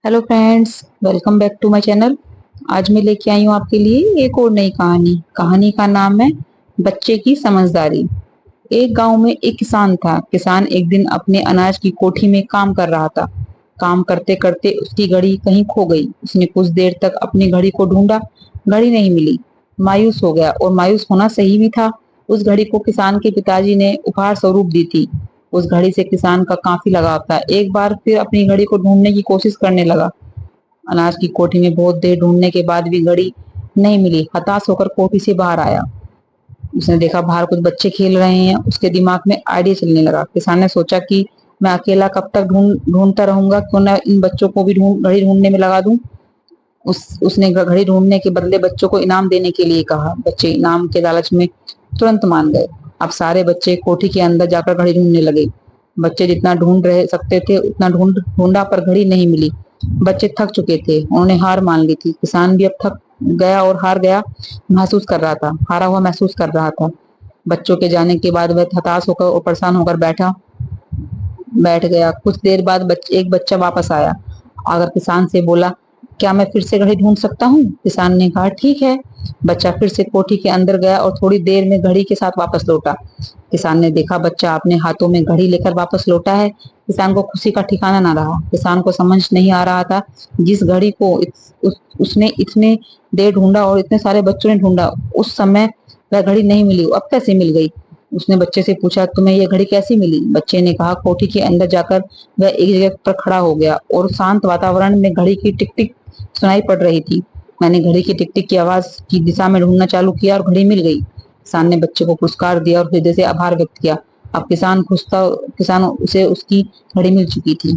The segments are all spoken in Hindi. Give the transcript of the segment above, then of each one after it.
Hello friends, welcome back to my channel. आज मैं लेके आई हूँ आपके लिए एक और नई कहानी। कहानी का नाम है बच्चे की समझदारी। एक गांव में एक किसान था। किसान एक दिन अपने अनाज की कोठी में काम कर रहा था। काम करते करते उसकी घड़ी कहीं खो गई। उसने कुछ देर तक अपनी घड़ी को ढूंढा, घड़ी नहीं मिली। मायूस हो गया, और मायूस होना सही भी था। उस घड़ी को किसान के पिताजी ने उपहार स्वरूप दी थी। उस घड़ी से किसान का काफी लगाव था। एक बार फिर अपनी घड़ी को ढूंढने की कोशिश करने लगा। अनाज की कोठी में बहुत देर ढूंढने के बाद भी घड़ी नहीं मिली। हताश होकर कोठी से बाहर आया। उसने देखा बाहर कुछ बच्चे खेल रहे हैं। उसके दिमाग में आइडिया चलने लगा। किसान ने सोचा कि मैं अकेला कब तक ढूंढता रहूंगा, क्यों ना इन बच्चों को भी घड़ी ढूंढने में लगा दूं। उसने घड़ी ढूंढने के बदले बच्चों को इनाम देने के लिए कहा। बच्चे इनाम के लालच में तुरंत मान गए। अब सारे बच्चे कोठी के अंदर जाकर घड़ी ढूंढने लगे। बच्चे जितना ढूंढ रहे सकते थे उतना ढूंढा, पर घड़ी नहीं मिली। बच्चे थक चुके थे, उन्होंने हार मान ली थी। किसान भी अब थक गया और हार गया महसूस कर रहा था, हारा हुआ महसूस कर रहा था। बच्चों के जाने के बाद वह हताश होकर और परेशान होकर बैठ गया। कुछ देर बाद एक बच्चा वापस आया, आकर किसान से बोला, क्या मैं फिर से घड़ी ढूंढ सकता हूँ? किसान ने कहा, ठीक है। बच्चा फिर से कोठी के अंदर गया और थोड़ी देर में घड़ी के साथ वापस लौटा। किसान ने देखा बच्चा अपने हाथों में घड़ी लेकर वापस लौटा है। किसान को खुशी का ठिकाना ना रहा। किसान को समझ नहीं आ रहा था, जिस घड़ी को उसने इतने देर ढूंढा और इतने सारे बच्चों ने ढूंढा, उस समय वह घड़ी नहीं मिली, अब कैसे मिल गई? उसने बच्चे से पूछा, तुम्हें यह घड़ी कैसी मिली? बच्चे ने कहा, कोठी के अंदर जाकर वह एक जगह पर खड़ा हो गया और शांत वातावरण में घड़ी की टिक टिक सुनाई पड़ रही थी। मैंने घड़ी की टिक टिक की आवाज की दिशा में ढूंढना चालू किया और घड़ी मिल गई। किसान ने बच्चे को पुरस्कार दिया और हृदय से आभार व्यक्त किया। अब किसान खुश था। किसान उसे उसकी घड़ी मिल चुकी थी।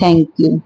Thank you.